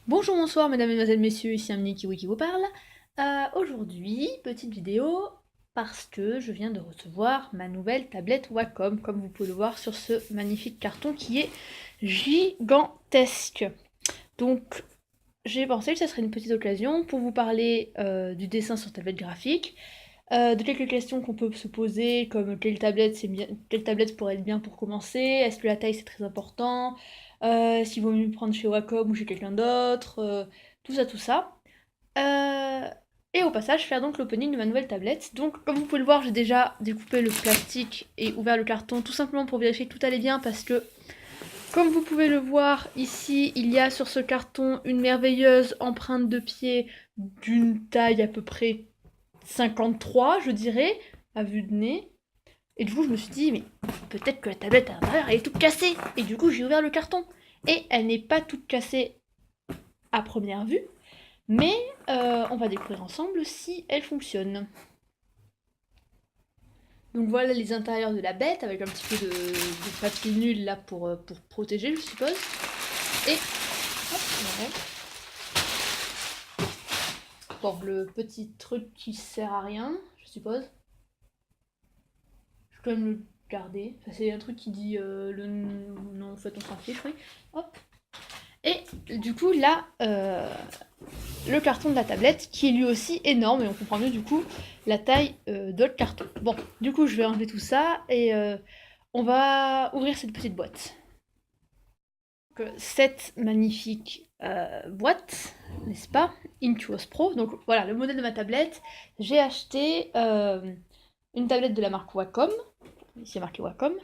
Bonjour, bonsoir, mesdames, mesdemoiselles, messieurs, ici Amni Kiwi qui vous parle. Aujourd'hui, petite vidéo, parce que je viens de recevoir ma nouvelle tablette Wacom, comme vous pouvez le voir sur ce magnifique carton qui est gigantesque. Donc, j'ai pensé que ça serait une petite occasion pour vous parler du dessin sur tablette graphique, de quelques questions qu'on peut se poser, comme quelle tablette pourrait être bien pour commencer, est-ce que la taille c'est très important, s'il vaut mieux prendre chez Wacom ou chez quelqu'un d'autre, tout ça, tout ça. Euh, et au passage, faire donc l'opening de ma nouvelle tablette. Donc, comme vous pouvez le voir, j'ai déjà découpé le plastique et ouvert le carton, tout simplement pour vérifier que tout allait bien, parce que, comme vous pouvez le voir ici, il y a sur ce carton une merveilleuse empreinte de pied d'une taille à peu près 53, je dirais, à vue de nez. Et du coup, je me suis dit, mais peut-être que la tablette à l'intérieur, elle est toute cassée. Et du coup, j'ai ouvert le carton. Et elle n'est pas toute cassée à première vue, mais on va découvrir ensemble si elle fonctionne. Donc voilà les intérieurs de la bête, avec un petit peu de papier nul là pour protéger, je suppose. Et hop, voilà. Bon, le petit truc qui sert à rien, je suppose. Je vais quand même le garder. Enfin, c'est un truc qui dit le nom, en fait, on s'en fiche, oui. Hop. Et du coup, là, le carton de la tablette, qui est lui aussi énorme, et on comprend mieux du coup la taille de le carton. Bon, du coup, je vais enlever tout ça, et on va ouvrir cette petite boîte. Donc, cette magnifique boîte, n'est-ce pas? Intuos Pro. Donc voilà, le modèle de ma tablette. J'ai acheté une tablette de la marque Wacom. Ici, il y a marqué Wacom.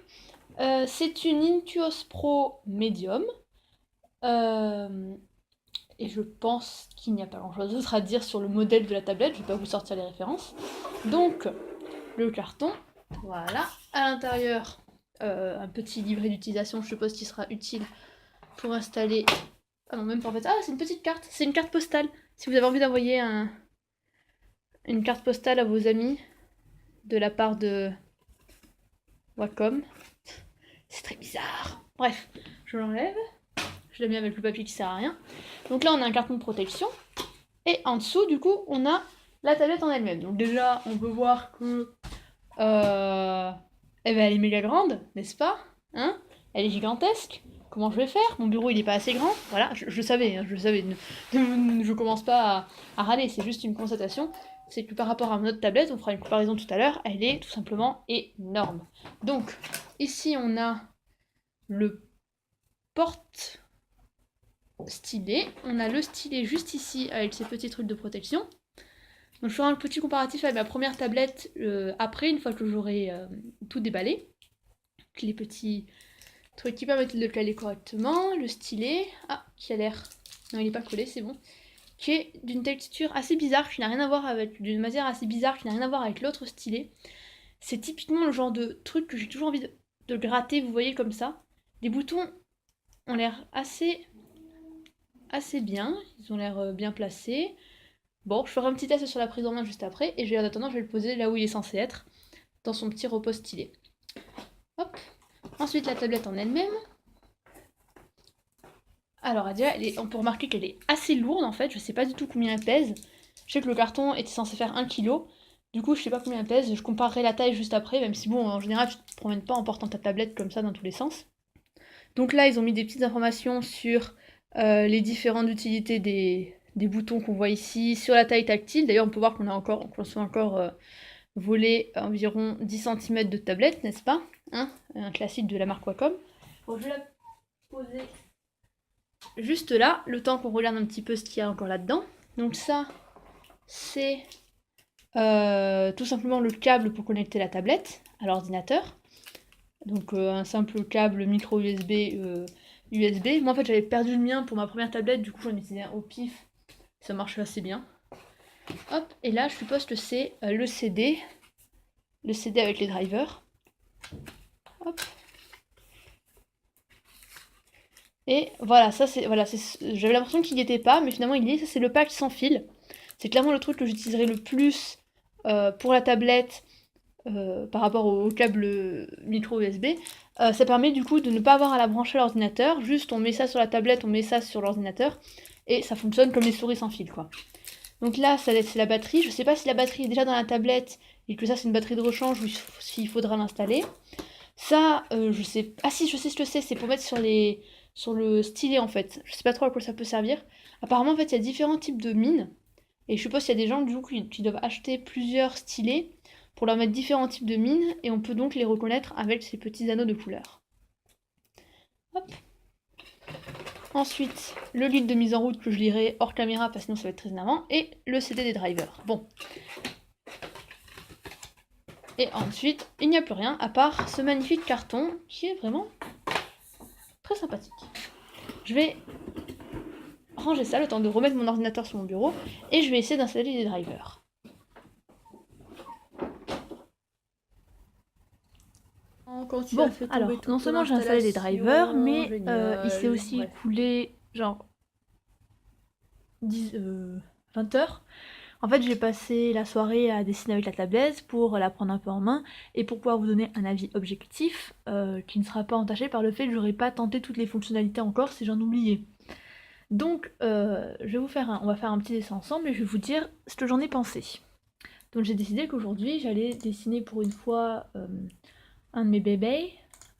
C'est une Intuos Pro Medium. Euh, et je pense qu'il n'y a pas grand-chose d'autre à dire sur le modèle de la tablette. Je ne vais pas vous sortir les références. Donc, le carton, voilà. À l'intérieur, un petit livret d'utilisation, je suppose qu'il sera utile pour installer. Ah non, même pas en fait. Ah, c'est une petite carte. C'est une carte postale. Si vous avez envie d'envoyer une carte postale à vos amis de la part de Wacom. C'est très bizarre. Bref, je l'enlève. Je l'ai mis avec le papier qui sert à rien. Donc là, on a un carton de protection. Et en dessous, du coup, on a la tablette en elle-même. Donc déjà, on peut voir que eh ben, elle est méga grande, n'est-ce pas, hein? Elle est gigantesque. Comment je vais faire? Mon bureau, il est pas assez grand. Voilà, je savais, hein, je savais. Je commence pas à râler, c'est juste une constatation. C'est que par rapport à notre tablette, on fera une comparaison tout à l'heure, elle est tout simplement énorme. Donc, ici, on a le porte stylet. On a le stylet juste ici avec ses petits trucs de protection. Donc je ferai un petit comparatif avec ma première tablette après, une fois que j'aurai tout déballé. Les petits trucs qui permettent de le caler correctement. Le stylet, qui a l'air... Non, il n'est pas collé, c'est bon. Qui est d'une texture assez bizarre, qui n'a rien à voir avec... d'une matière assez bizarre, qui n'a rien à voir avec l'autre stylet. C'est typiquement le genre de truc que j'ai toujours envie de gratter, vous voyez, comme ça. Les boutons ont l'air assez bien, ils ont l'air bien placés. Bon, je ferai un petit test sur la prise en main juste après, et en attendant, je vais le poser là où il est censé être, dans son petit repose stylé. Hop. Ensuite, la tablette en elle-même. Alors, on peut remarquer qu'elle est assez lourde en fait, je sais pas du tout combien elle pèse. Je sais que le carton était censé faire 1 kg, du coup, je sais pas combien elle pèse, je comparerai la taille juste après, même si bon, en général, tu te promènes pas en portant ta tablette comme ça dans tous les sens. Donc là, ils ont mis des petites informations sur les différentes utilités des boutons qu'on voit ici, sur la taille tactile. D'ailleurs, on peut voir qu'on soit encore volé environ 10 cm de tablette, n'est-ce pas, hein? Un classique de la marque Wacom. Bon, je vais la poser juste là, le temps qu'on regarde un petit peu ce qu'il y a encore là-dedans. Donc ça, c'est tout simplement le câble pour connecter la tablette à l'ordinateur. Donc un simple câble micro USB USB. Moi en fait j'avais perdu le mien pour ma première tablette, du coup j'en ai utilisé un au pif. Ça marche assez bien. Hop, et là je suppose que c'est le CD. Le CD avec les drivers. Hop. Et voilà, ça c'est. Voilà, j'avais l'impression qu'il n'y était pas, mais finalement il y est. Ça c'est le pack sans fil. C'est clairement le truc que j'utiliserai le plus pour la tablette par rapport au câble micro USB. Ça permet du coup de ne pas avoir à la brancher à l'ordinateur. Juste on met ça sur la tablette, on met ça sur l'ordinateur. et ça fonctionne comme les souris sans fil, quoi. Donc là, c'est la batterie. Je sais pas si la batterie est déjà dans la tablette et que ça, c'est une batterie de rechange ou s'il faudra l'installer. Ça, je sais... Ah si, je sais ce que c'est pour mettre sur le stylet, en fait. Je sais pas trop à quoi ça peut servir. Apparemment, en fait, il y a différents types de mines. Et je suppose qu'il y a des gens, du coup, qui doivent acheter plusieurs stylets pour leur mettre différents types de mines. Et on peut donc les reconnaître avec ces petits anneaux de couleur. Hop. Ensuite, le guide de mise en route que je lirai hors caméra parce que sinon ça va être très énervant. Et le CD des drivers. Bon. Et ensuite, il n'y a plus rien à part ce magnifique carton qui est vraiment très sympathique. Je vais ranger ça le temps de remettre mon ordinateur sur mon bureau et je vais essayer d'installer les drivers. Bon, alors, non seulement j'ai installé les drivers, mais il s'est aussi écoulé genre 20 heures. En fait, j'ai passé la soirée à dessiner avec la tablette pour la prendre un peu en main et pour pouvoir vous donner un avis objectif qui ne sera pas entaché par le fait que j'aurais pas tenté toutes les fonctionnalités encore si j'en oubliais. Donc, on va faire un petit dessin ensemble et je vais vous dire ce que j'en ai pensé. Donc j'ai décidé qu'aujourd'hui j'allais dessiner pour une fois un de mes bébés,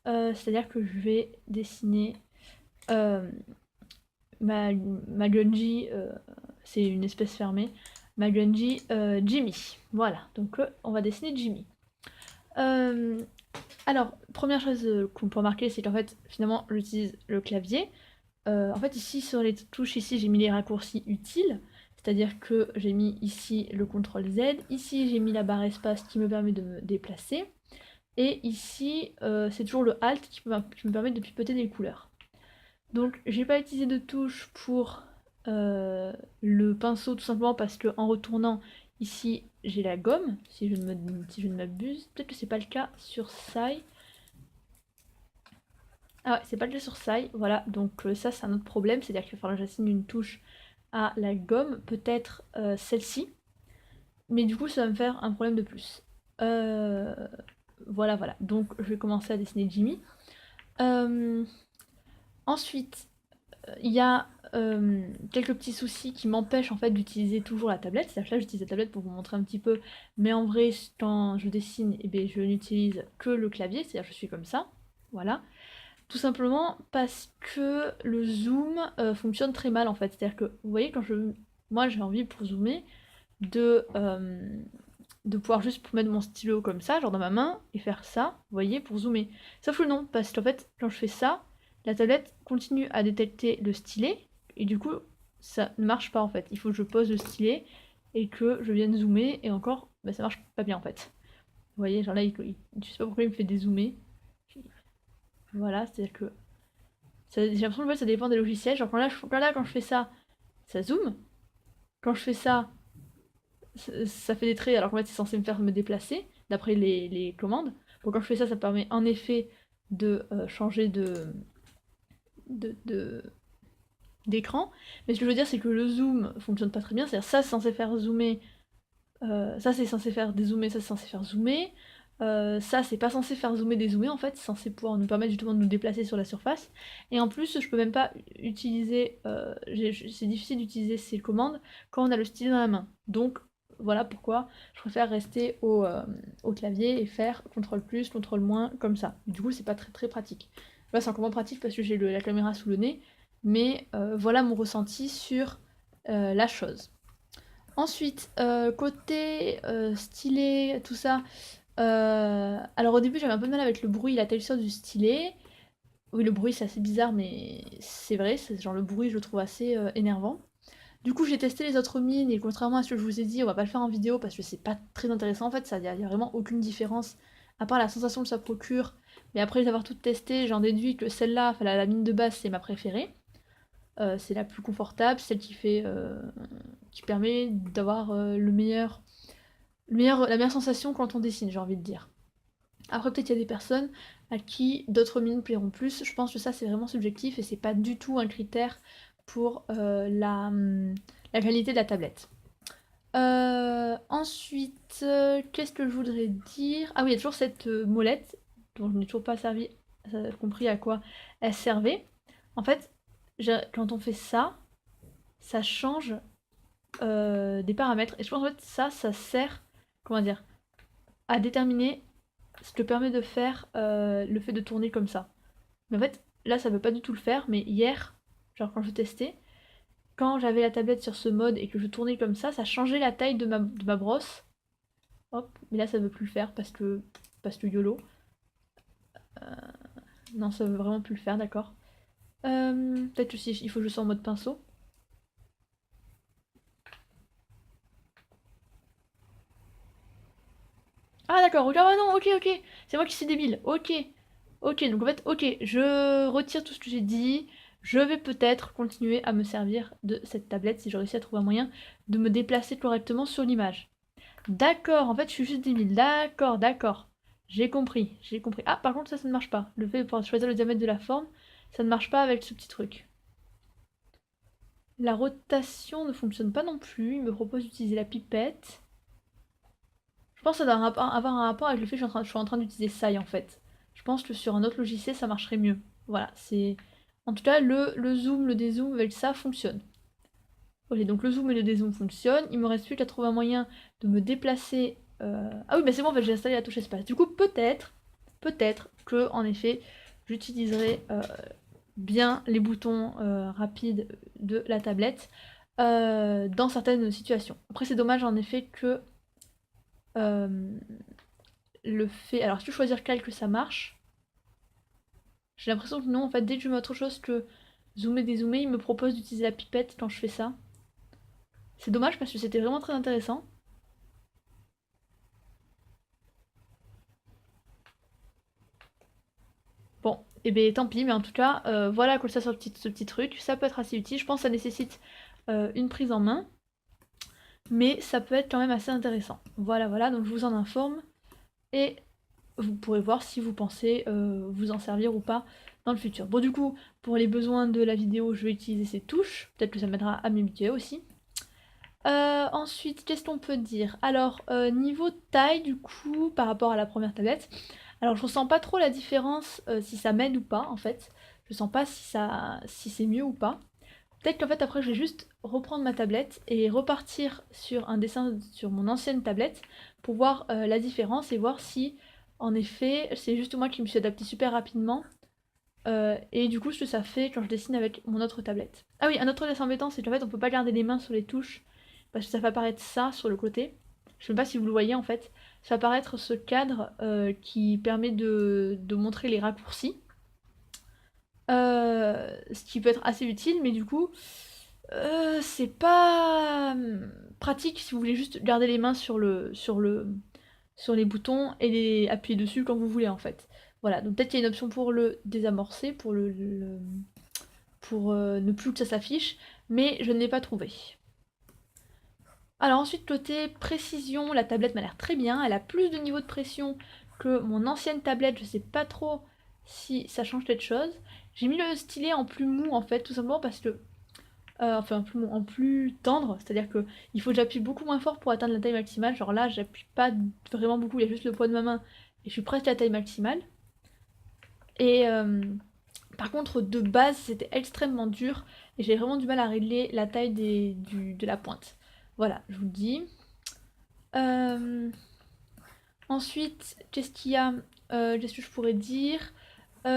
c'est-à-dire que je vais dessiner ma Gunji, c'est une espèce fermée, ma Gunji Jimmy. Voilà, donc on va dessiner Jimmy. Alors, première chose qu'on peut remarquer, c'est qu'en fait, finalement, j'utilise le clavier. En fait, ici, sur les touches, ici, j'ai mis les raccourcis utiles. C'est-à-dire que j'ai mis ici le CTRL Z, ici j'ai mis la barre espace qui me permet de me déplacer, et ici c'est toujours le Alt qui me permet de pipoter des couleurs. Donc j'ai pas utilisé de touche pour le pinceau tout simplement parce que en retournant ici j'ai la gomme, si je ne m'abuse. Peut-être que c'est pas le cas sur Sai. Ah ouais, c'est pas le cas sur Sai, voilà, donc ça c'est un autre problème, c'est-à-dire qu'il va falloir que j'assigne une touche à la gomme, peut-être celle-ci, mais du coup ça va me faire un problème de plus. Voilà, donc je vais commencer à dessiner Jimmy. Ensuite, il y a quelques petits soucis qui m'empêchent en fait d'utiliser toujours la tablette, c'est-à-dire que là j'utilise la tablette pour vous montrer un petit peu, mais en vrai quand je dessine, eh bien, je n'utilise que le clavier, c'est-à-dire que je suis comme ça, voilà. Tout simplement parce que le zoom fonctionne très mal en fait. C'est-à-dire que, vous voyez, moi j'ai envie pour zoomer de pouvoir juste mettre mon stylo comme ça, genre dans ma main, et faire ça, vous voyez, pour zoomer. Sauf que non, parce qu'en fait, quand je fais ça, la tablette continue à détecter le stylet, et du coup, ça ne marche pas en fait. Il faut que je pose le stylet et que je vienne zoomer, et encore, bah, ça marche pas bien en fait. Vous voyez, genre là, je sais pas pourquoi il me fait dézoomer. Voilà, c'est-à-dire que j'ai l'impression que ça dépend des logiciels. Genre quand je fais ça, ça zoome. Quand je fais ça, ça fait des traits alors qu'en fait c'est censé me faire me déplacer d'après les commandes. Donc quand je fais ça, ça permet en effet de changer de- d'écran. Mais ce que je veux dire, c'est que le zoom fonctionne pas très bien. C'est-à-dire ça c'est censé faire zoomer, ça c'est censé faire dézoomer, ça c'est censé faire zoomer. Ça c'est pas censé faire zoomer dézoomer en fait, c'est censé pouvoir nous permettre justement de nous déplacer sur la surface. Et en plus je peux même pas utiliser, c'est difficile d'utiliser ces commandes quand on a le stylet dans la main. Donc voilà pourquoi je préfère rester au clavier et faire CTRL+, CTRL-, comme ça. Du coup c'est pas très très pratique. Là c'est encore moins pratique parce que j'ai la caméra sous le nez, mais voilà mon ressenti sur la chose. Ensuite, côté stylet, tout ça, alors au début j'avais un peu de mal avec le bruit et la texture du stylet. Oui, le bruit c'est assez bizarre, mais c'est vrai, c'est genre le bruit je le trouve assez énervant. Du coup j'ai testé les autres mines et contrairement à ce que je vous ai dit, on va pas le faire en vidéo parce que c'est pas très intéressant en fait, il y a vraiment aucune différence à part la sensation que ça procure. Mais après les avoir toutes testées, j'en déduis que celle-là, enfin la mine de base c'est ma préférée. C'est la plus confortable, celle qui permet d'avoir la meilleure sensation quand on dessine, j'ai envie de dire. Après, peut-être il y a des personnes à qui d'autres mines plairont plus. Je pense que ça, c'est vraiment subjectif et c'est pas du tout un critère pour la qualité de la tablette. Ensuite, qu'est-ce que je voudrais dire? Ah oui, il y a toujours cette molette dont je n'ai toujours pas compris à quoi elle servait. En fait, quand on fait ça, ça change des paramètres. Et je pense en fait ça sert, comment dire, à déterminer ce que permet de faire le fait de tourner comme ça. Mais en fait, là ça veut pas du tout le faire, mais hier, genre quand je testais, quand j'avais la tablette sur ce mode et que je tournais comme ça changeait la taille de ma brosse. Hop, mais là ça veut plus le faire parce que YOLO. Non, ça veut vraiment plus le faire, d'accord. Peut-être aussi il faut que je sois en mode pinceau. Ah d'accord, ok, ah non, ok, c'est moi qui suis débile, ok. Ok, donc en fait, ok, je retire tout ce que j'ai dit, je vais peut-être continuer à me servir de cette tablette si je réussis à trouver un moyen de me déplacer correctement sur l'image. D'accord, en fait je suis juste débile, d'accord, j'ai compris, j'ai compris. Ah par contre ça ne marche pas, le fait de pouvoir choisir le diamètre de la forme, ça ne marche pas avec ce petit truc. La rotation ne fonctionne pas non plus, il me propose d'utiliser la pipette. Je pense que ça doit avoir un rapport avec le fait que je suis en train d'utiliser Sai en fait. Je pense que sur un autre logiciel ça marcherait mieux. Voilà, c'est. En tout cas, le zoom, le dézoom avec ça fonctionne. Ok, donc le zoom et le dézoom fonctionnent. Il me reste plus qu'à trouver un moyen de me déplacer. Ah oui, bah c'est bon, en fait, j'ai installé la touche espace. Du coup, peut-être que, en effet, j'utiliserai bien les boutons rapides de la tablette dans certaines situations. Après, c'est dommage en effet que euh, le fait. Alors, si tu choisir calque, ça marche. J'ai l'impression que non, en fait, dès que je mets autre chose que zoomer, dézoomer, il me propose d'utiliser la pipette quand je fais ça. C'est dommage parce que c'était vraiment très intéressant. Bon, et ben tant pis, mais en tout cas, voilà comme ça sur ce petit truc. Ça peut être assez utile. Je pense que ça nécessite une prise en main, mais ça peut être quand même assez intéressant. Voilà, voilà, donc je vous en informe et vous pourrez voir si vous pensez vous en servir ou pas dans le futur. Bon, du coup, pour les besoins de la vidéo, je vais utiliser ces touches. Peut-être que ça m'aidera à m'habituer aussi. Ensuite, qu'est-ce qu'on peut dire? Alors, niveau taille, du coup, par rapport à la première tablette, alors je ressens pas trop la différence si ça m'aide ou pas, en fait. Je sens pas si c'est mieux ou pas. Peut-être qu'en fait, après, je vais juste reprendre ma tablette et repartir sur un dessin sur mon ancienne tablette pour voir la différence et voir si, en effet, c'est juste moi qui me suis adaptée super rapidement. Et du coup, ce que ça fait quand je dessine avec mon autre tablette. Ah oui, un autre dessin embêtant, c'est qu'en fait, on peut pas garder les mains sur les touches parce que ça fait apparaître ça sur le côté. Je sais pas si vous le voyez en fait. Ça fait apparaître ce cadre qui permet de montrer les raccourcis. Ce qui peut être assez utile, mais du coup, c'est pas pratique si vous voulez juste garder les mains sur les boutons et les appuyer dessus quand vous voulez en fait. Voilà, donc peut-être qu'il y a une option pour le désamorcer, pour ne plus que ça s'affiche, mais je ne l'ai pas trouvé. Alors ensuite, côté précision, la tablette m'a l'air très bien. Elle a plus de niveau de pression que mon ancienne tablette. Je sais pas trop si ça change quelque chose. J'ai mis le stylet en plus mou en fait, tout simplement parce que. Enfin, plus mou, en plus tendre, c'est-à-dire que il faut que j'appuie beaucoup moins fort pour atteindre la taille maximale. Genre là, j'appuie pas vraiment beaucoup, il y a juste le poids de ma main et je suis presque à la taille maximale. Et par contre, de base, c'était extrêmement dur et j'ai vraiment du mal à régler la taille de la pointe. Voilà, je vous le dis. Euh, Ensuite, qu'est-ce qu'il y a Qu'est-ce que je pourrais dire C'est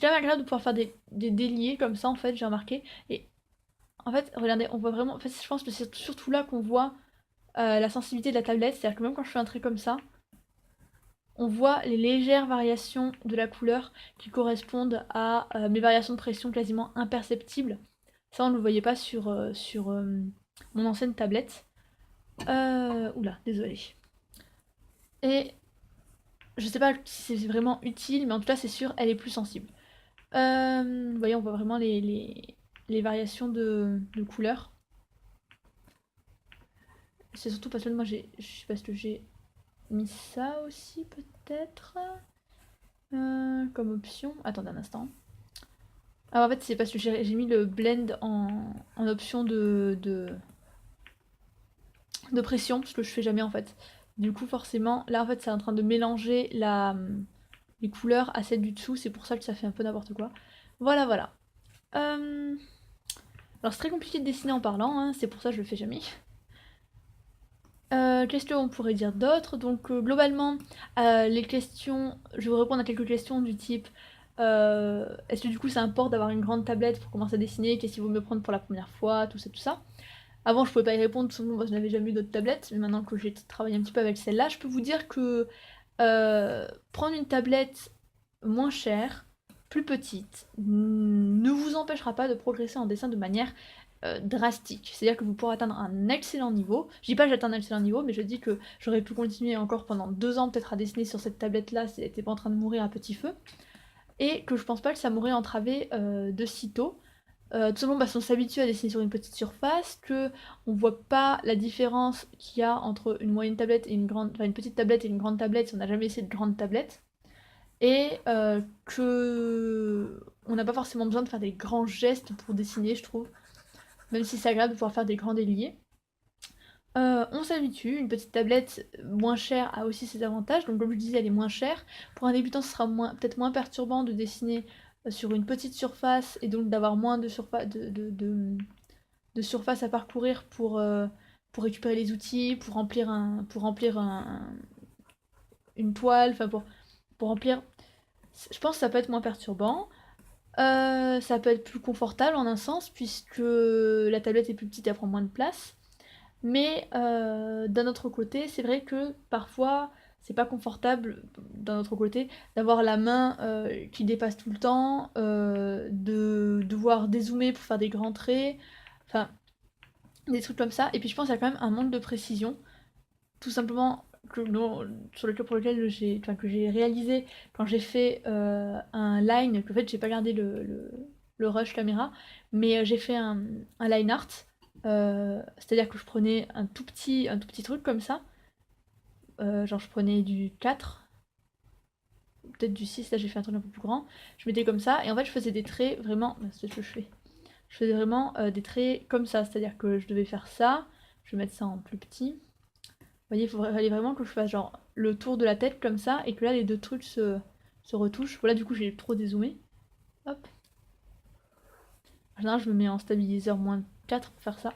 quand même agréable de pouvoir faire des déliés comme ça, en fait, j'ai remarqué. Et en fait, regardez, on voit vraiment. En fait, je pense que c'est surtout là qu'on voit la sensibilité de la tablette. C'est-à-dire que même quand je fais un trait comme ça, on voit les légères variations de la couleur qui correspondent à mes variations de pression quasiment imperceptibles. Ça, on ne le voyait pas sur mon ancienne tablette. Oula, désolé. Et je sais pas si c'est vraiment utile, mais en tout cas, c'est sûr, elle est plus sensible. Vous voyez, on voit vraiment les variations de couleurs. C'est surtout parce que moi, je sais pas ce que j'ai mis ça aussi, peut-être. Comme option. Attendez un instant. Ah, en fait, c'est parce que j'ai mis le blend en option de pression, parce que je fais jamais en fait. Du coup, forcément, là en fait, c'est en train de mélanger les couleurs à celles du dessous, c'est pour ça que ça fait un peu n'importe quoi. Voilà, voilà. Euh, Alors c'est très compliqué de dessiner en parlant, hein, c'est pour ça que je le fais jamais. Qu'est-ce qu'on pourrait dire d'autre? Donc globalement, les questions, je vais vous répondre à quelques questions du type est-ce que du coup ça importe d'avoir une grande tablette pour commencer à dessiner? Qu'est-ce qu'il vaut mieux prendre pour la première fois? Tout ça, tout ça. Avant je pouvais pas y répondre tout simplement parce que je n'avais jamais eu d'autres tablettes, mais maintenant que j'ai travaillé un petit peu avec celle-là, je peux vous dire que prendre une tablette moins chère, plus petite, ne vous empêchera pas de progresser en dessin de manière drastique. C'est-à-dire que vous pourrez atteindre un excellent niveau. Je dis pas que j'atteins un excellent niveau, mais je dis que j'aurais pu continuer encore pendant 2 ans peut-être à dessiner sur cette tablette-là si elle n'était pas en train de mourir à petit feu. Et que je pense pas que ça m'aurait entravé de sitôt. Tout simplement parce qu'on s'habitue à dessiner sur une petite surface, que on voit pas la différence qu'il y a entre une moyenne tablette et une grande, enfin une petite tablette et une grande tablette si on n'a jamais essayé de grande tablette, et que on n'a pas forcément besoin de faire des grands gestes pour dessiner, je trouve, même si c'est agréable de pouvoir faire des grands déliés. On s'habitue, une petite tablette moins chère a aussi ses avantages, donc comme je disais elle est moins chère. Pour un débutant ce sera peut-être moins perturbant de dessiner sur une petite surface et donc d'avoir moins de surface à parcourir pour récupérer les outils, une toile, enfin pour remplir. Je pense que ça peut être moins perturbant. Ça peut être plus confortable en un sens puisque la tablette est plus petite et prend moins de place. Mais d'un autre côté, c'est vrai que parfois, c'est pas confortable, d'un autre côté, d'avoir la main qui dépasse tout le temps, de devoir dézoomer pour faire des grands traits, enfin, des trucs comme ça. Et puis je pense qu'il y a quand même un manque de précision, tout simplement pour lequel que j'ai réalisé quand j'ai fait un line, qu'en fait j'ai pas gardé le rush caméra, mais j'ai fait un line art. C'est-à-dire que je prenais un tout petit truc comme ça. Genre je prenais du 4, peut-être du 6, là j'ai fait un truc un peu plus grand. Je mettais comme ça, et en fait je faisais des traits vraiment. C'est ce que je fais. Je faisais vraiment des traits comme ça, c'est-à-dire que je devais faire ça. Je vais mettre ça en plus petit. Vous voyez, il fallait vraiment que je fasse genre le tour de la tête comme ça, et que là les deux trucs se retouchent. Voilà, du coup j'ai trop dézoomé. Hop. En général, je me mets en stabiliseur -4 pour faire ça.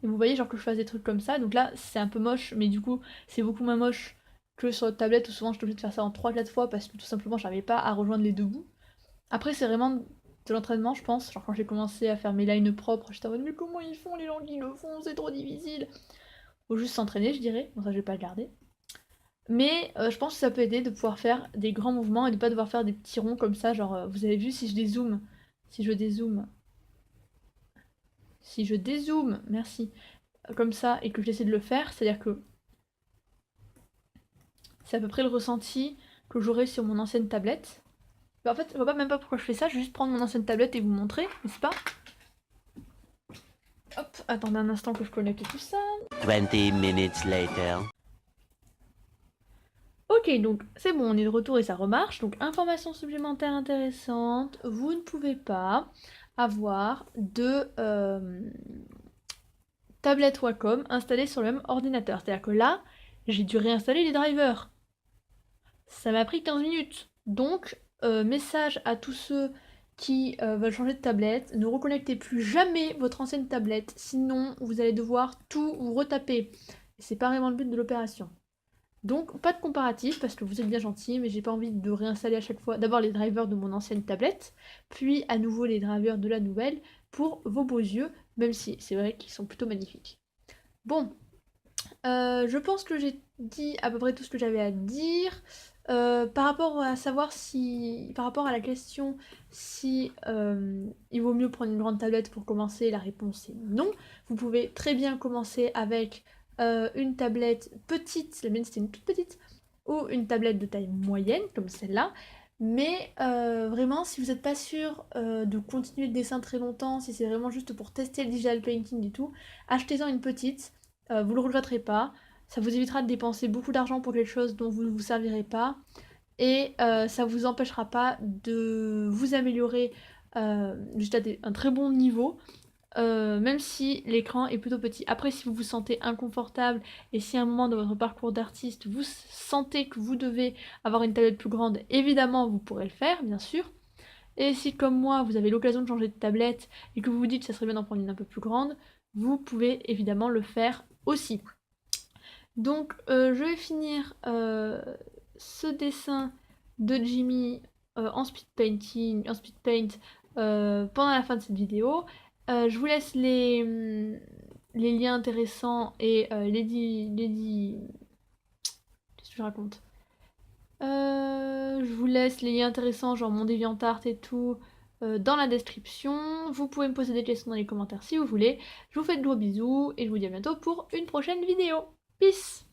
Et vous voyez genre que je fasse des trucs comme ça, donc là c'est un peu moche, mais du coup c'est beaucoup moins moche que sur notre tablette où souvent je suis obligée de faire ça en 3-4 fois parce que tout simplement j'arrivais pas à rejoindre les deux bouts. Après c'est vraiment de l'entraînement je pense, genre quand j'ai commencé à faire mes lines propres, j'étais en mode mais comment ils font les gens qui le font, c'est trop difficile. Faut juste s'entraîner je dirais, bon ça je vais pas le garder. Mais je pense que ça peut aider de pouvoir faire des grands mouvements et de pas devoir faire des petits ronds comme ça, genre vous avez vu si je dézoome, merci, comme ça et que j'essaie de le faire, c'est-à-dire que c'est à peu près le ressenti que j'aurais sur mon ancienne tablette. Bah, en fait, je vois pas même pas pourquoi je fais ça, je vais juste prendre mon ancienne tablette et vous montrer, n'est-ce pas? Hop, attendez un instant que je connecte tout ça. 20 minutes later. Ok, donc c'est bon, on est de retour et ça remarche. Donc, information supplémentaire intéressante, vous ne pouvez pas avoir de tablette Wacom installée sur le même ordinateur. C'est-à-dire que là, j'ai dû réinstaller les drivers. Ça m'a pris 15 minutes. Donc, message à tous ceux qui veulent changer de tablette, ne reconnectez plus jamais votre ancienne tablette, sinon vous allez devoir tout vous retaper. Et c'est pas vraiment le but de l'opération. Donc, pas de comparatif, parce que vous êtes bien gentil, mais j'ai pas envie de réinstaller à chaque fois d'abord les drivers de mon ancienne tablette, puis à nouveau les drivers de la nouvelle, pour vos beaux yeux, même si c'est vrai qu'ils sont plutôt magnifiques. Bon, je pense que j'ai dit à peu près tout ce que j'avais à dire. Par rapport à savoir si. Par rapport à la question si il vaut mieux prendre une grande tablette pour commencer, la réponse est non. Vous pouvez très bien commencer avec une tablette petite, la mienne c'était une toute petite, ou une tablette de taille moyenne, comme celle-là. Mais vraiment, si vous n'êtes pas sûr de continuer le dessin très longtemps, si c'est vraiment juste pour tester le digital painting et tout, achetez-en une petite. Vous le regretterez pas. Ça vous évitera de dépenser beaucoup d'argent pour quelque chose dont vous ne vous servirez pas. Et ça vous empêchera pas de vous améliorer jusqu'à un très bon niveau, même si l'écran est plutôt petit. Après, si vous vous sentez inconfortable et si à un moment de votre parcours d'artiste, vous sentez que vous devez avoir une tablette plus grande, évidemment, vous pourrez le faire, bien sûr. Et si comme moi vous avez l'occasion de changer de tablette et que vous vous dites que ça serait bien d'en prendre une un peu plus grande, vous pouvez évidemment le faire aussi. Donc je vais finir ce dessin de Jimmy en speed paint pendant la fin de cette vidéo. Je vous laisse les liens intéressants et qu'est-ce que je raconte? Je vous laisse les liens intéressants, genre mon DeviantArt et tout, dans la description. Vous pouvez me poser des questions dans les commentaires si vous voulez. Je vous fais de gros bisous et je vous dis à bientôt pour une prochaine vidéo. Peace!